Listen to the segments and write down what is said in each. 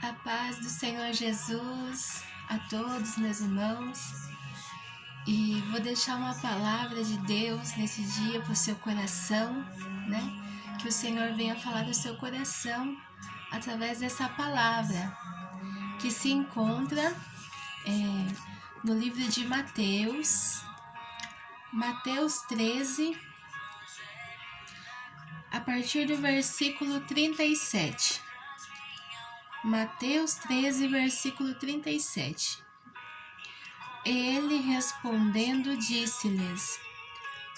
A paz do Senhor Jesus a todos, meus irmãos. E vou deixar uma palavra de Deus nesse dia para o seu coração, né? Que o Senhor venha falar do seu coração através dessa palavra, que se encontra no livro de Mateus 13, a partir do versículo 37. Mateus 13, versículo 37. Ele respondendo disse-lhes: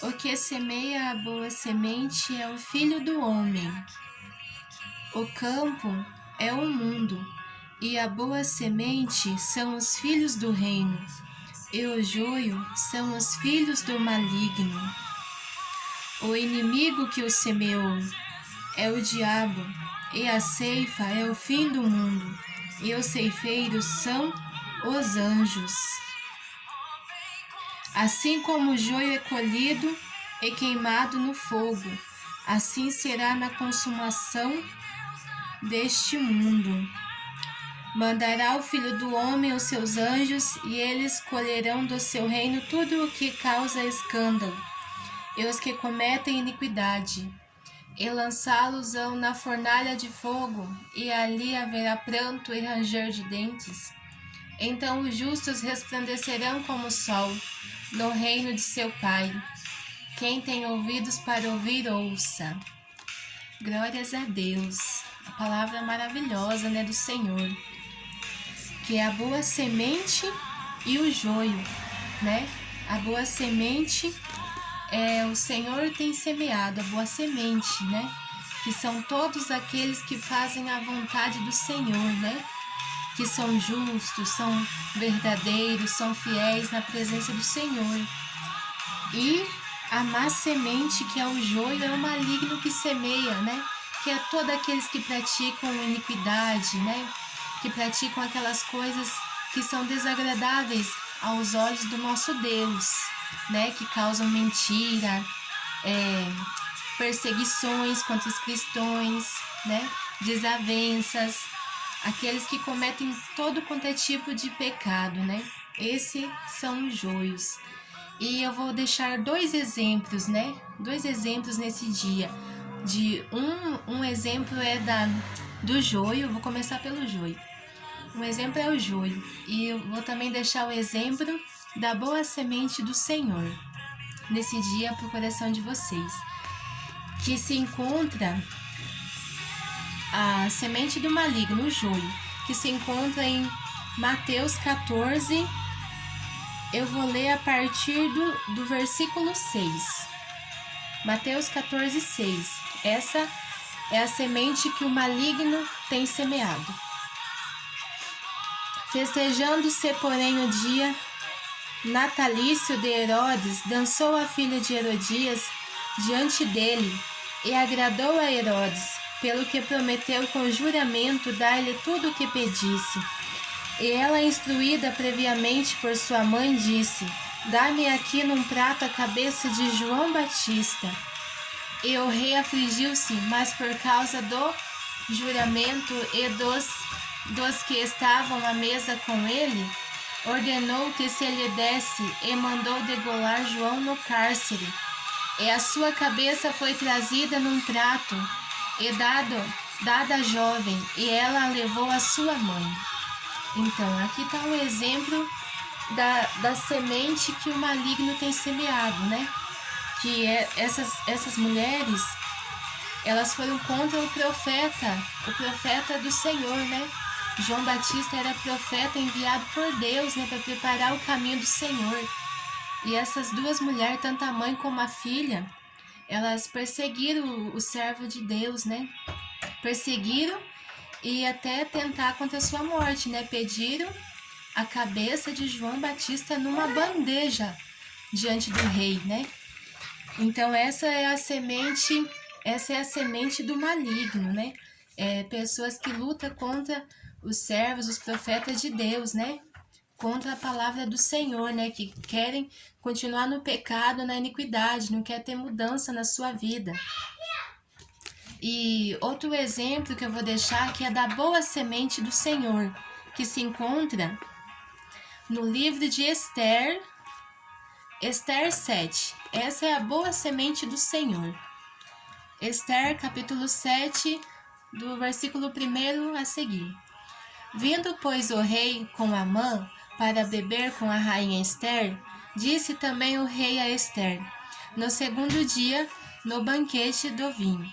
O que semeia a boa semente é o Filho do Homem. O campo é o mundo, e a boa semente são os filhos do reino, e o joio são os filhos do maligno. O inimigo que o semeou é o diabo, e a ceifa é o fim do mundo, e os ceifeiros são os anjos. Assim como o joio é colhido e queimado no fogo, assim será na consumação deste mundo. Mandará o Filho do Homem os seus anjos, e eles colherão do seu reino tudo o que causa escândalo, e os que cometem iniquidade, e lançá-los-ão na fornalha de fogo, e ali haverá pranto e ranger de dentes. Então os justos resplandecerão como o sol no reino de seu Pai. Quem tem ouvidos para ouvir, ouça. Glórias a Deus. A palavra maravilhosa, né, do Senhor, que é a boa semente e o joio, né? A boa semente o Senhor tem semeado, a boa semente, né? Que são todos aqueles que fazem a vontade do Senhor, né? Que são justos, são verdadeiros, são fiéis na presença do Senhor. E a má semente, que é o joio, é o maligno que semeia, né? Que é todos aqueles que praticam iniquidade, né? Que praticam aquelas coisas que são desagradáveis aos olhos do nosso Deus, né? Que causam mentira, perseguições contra os cristãos, né? Desavenças, aqueles que cometem todo quanto é tipo de pecado, né? Esses são os joios. E eu vou deixar dois exemplos, né? Dois exemplos nesse dia. Um exemplo é do joio, eu vou começar pelo joio. Um exemplo é o joio. E eu vou também deixar o exemplo da boa semente do Senhor nesse dia para o coração de vocês. Que se encontra a semente do maligno, o joio, que se encontra em Mateus 14. Eu vou ler a partir do versículo 6. Mateus 14, 6. Essa é a semente que o maligno tem semeado. Festejando-se, porém, o dia natalício de Herodes, dançou a filha de Herodias diante dele, e agradou a Herodes, pelo que prometeu com juramento dar-lhe tudo o que pedisse. E ela, instruída previamente por sua mãe, disse: Dá-me aqui num prato a cabeça de João Batista. E o rei afligiu-se, mas por causa do juramento e dos que estavam à mesa com ele, ordenou que se lhe desse e mandou degolar João no cárcere. E a sua cabeça foi trazida num prato e dada à jovem, e ela a levou à sua mãe. Então, aqui está um exemplo da semente que o maligno tem semeado, né? Que essas mulheres, elas foram contra o profeta do Senhor, né? João Batista era profeta enviado por Deus, né, para preparar o caminho do Senhor. E essas duas mulheres, tanto a mãe como a filha, elas perseguiram o servo de Deus, né? Perseguiram e até tentar contra a sua morte, né? Pediram a cabeça de João Batista numa bandeja diante do rei, né? Então essa é a semente do maligno, né? Pessoas que lutam contra os servos, os profetas de Deus, né? Contra a palavra do Senhor, né? Que querem continuar no pecado, na iniquidade, não quer ter mudança na sua vida. E outro exemplo que eu vou deixar aqui é da boa semente do Senhor, que se encontra no livro de Esther, Esther 7. Essa é a boa semente do Senhor. Esther, capítulo 7, do versículo 1 a seguir. Vindo, pois, o rei com Amã para beber com a rainha Esther, disse também o rei a Esther, no segundo dia, no banquete do vinho: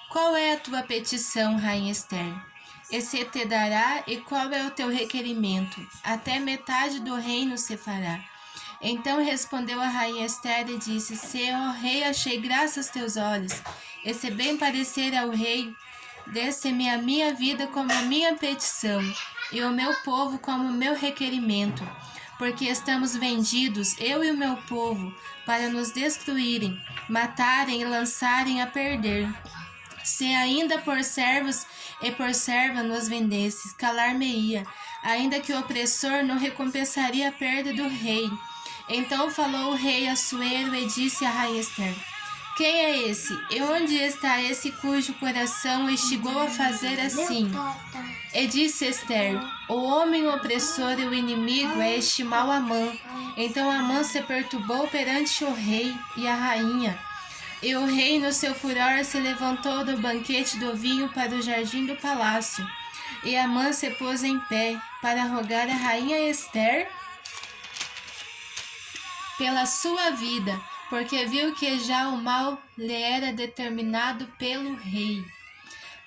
Qual é a tua petição, rainha Esther? E se te dará, e qual é o teu requerimento? Até metade do reino se fará. Então respondeu a rainha Esther e disse: Se, ó rei, achei graça aos teus olhos, e se bem parecer ao rei, desse-me a minha vida como a minha petição, e o meu povo como o meu requerimento, porque estamos vendidos, eu e o meu povo, para nos destruírem, matarem e lançarem a perder. Se ainda por servos e por serva nos vendesses, calar-me-ia, ainda que o opressor não recompensaria a perda do rei. Então falou o rei Assuero e disse a rainha Esther: Quem é esse? E onde está esse cujo coração instigou a fazer assim? E disse Esther: O homem opressor e o inimigo é este mau Amã. Então Amã se perturbou perante o rei e a rainha. E o rei, no seu furor, se levantou do banquete do vinho para o jardim do palácio. E Amã se pôs em pé para rogar a rainha Esther pela sua vida, porque viu que já o mal lhe era determinado pelo rei.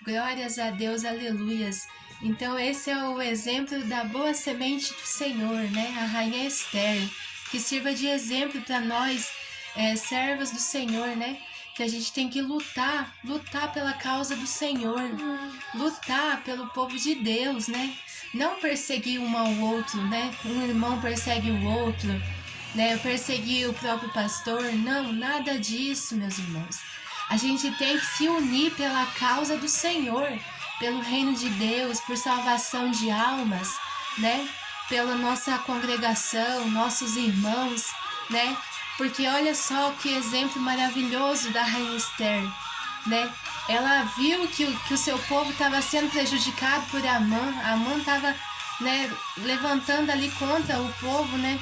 Glórias a Deus, aleluias. Então esse é o exemplo da boa semente do Senhor, né? A rainha Esther, que sirva de exemplo para nós, servas do Senhor, né? Que a gente tem que lutar pela causa do Senhor, lutar pelo povo de Deus, né? Não perseguir um ao outro, né? Um irmão persegue o outro, né? Perseguir o próprio pastor, não, nada disso, meus irmãos. A gente tem que se unir pela causa do Senhor, pelo reino de Deus, por salvação de almas, né? Pela nossa congregação, nossos irmãos, né? Porque olha só que exemplo maravilhoso da rainha Esther, né? Ela viu que o seu povo estava sendo prejudicado por Amã. Amã estava, né, levantando ali contra o povo, né?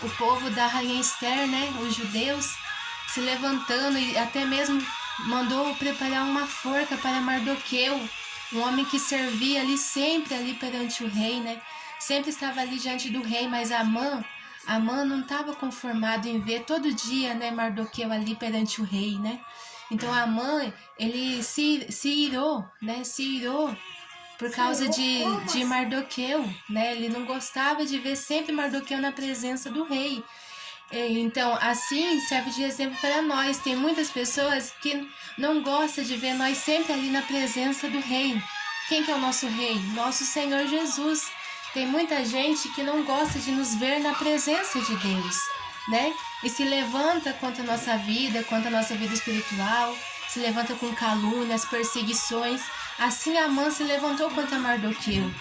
O povo da rainha Esther, né? Os judeus se levantando, e até mesmo mandou preparar uma forca para Mardoqueu, um homem que servia ali sempre ali perante o rei, né? Sempre estava ali diante do rei, mas Amã não estava conformado em ver todo dia, né, Mardoqueu ali perante o rei, né? Então Amã, ele se irou, né? Se irou por causa de Mardoqueu, né? Ele não gostava de ver sempre Mardoqueu na presença do rei. Então, assim serve de exemplo para nós. Tem muitas pessoas que não gostam de ver nós sempre ali na presença do rei. Quem que é o nosso rei? Nosso Senhor Jesus. Tem muita gente que não gosta de nos ver na presença de Deus, né? E se levanta contra a nossa vida espiritual, se levanta com calúnias, perseguições. Assim Amã se levantou contra Mardoqueu.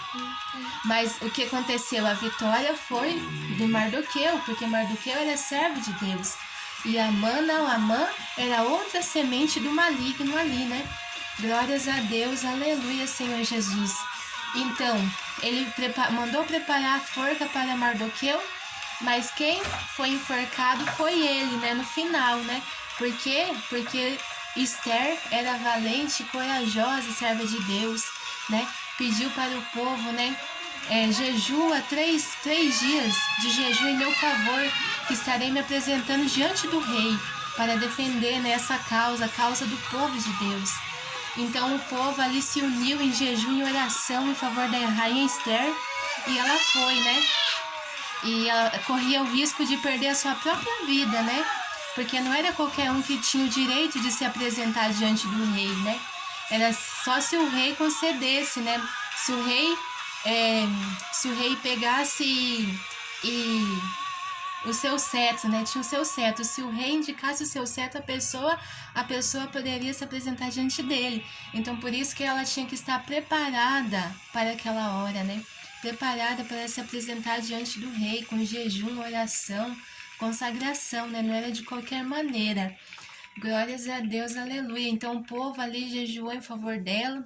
Mas o que aconteceu? A vitória foi de Mardoqueu, porque Mardoqueu era servo de Deus. E Amã não, Amã era outra semente do maligno ali, né? Glórias a Deus, aleluia, Senhor Jesus. Então, ele mandou preparar a forca para Mardoqueu, mas quem foi enforcado foi ele, né? No final, né? Por quê? Porque Esther era valente, corajosa, serva de Deus, né? Pediu para o povo, né? Jejua 3 dias de jejum em meu favor, que estarei me apresentando diante do rei para defender, né, essa causa, a causa do povo de Deus. Então o povo ali se uniu em jejum e oração em favor da rainha Esther, e ela foi, né? E ela corria o risco de perder a sua própria vida, né? Porque não era qualquer um que tinha o direito de se apresentar diante do rei, né? Era só se o rei concedesse, né? Se o rei pegasse e o seu cetro, né? Tinha o seu cetro. Se o rei indicasse o seu cetro, a pessoa poderia se apresentar diante dele. Então, por isso que ela tinha que estar preparada para aquela hora, né? Preparada para se apresentar diante do rei, com jejum, oração, consagração, né? Não era de qualquer maneira. Glórias a Deus, aleluia. Então o povo ali jejuou em favor dela,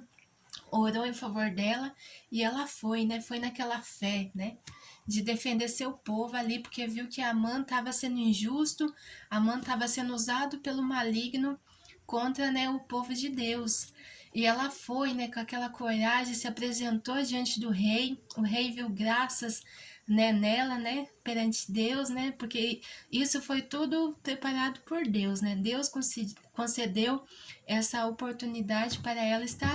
orou em favor dela, e ela foi, né? Foi naquela fé, né? De defender seu povo ali, porque viu que Amã estava sendo injusto, Amã estava sendo usado pelo maligno contra, né, o povo de Deus. E ela foi, né, com aquela coragem, se apresentou diante do rei. O rei viu graças, né, nela, né, perante Deus, né, porque isso foi tudo preparado por Deus, né. Deus concedeu essa oportunidade para ela estar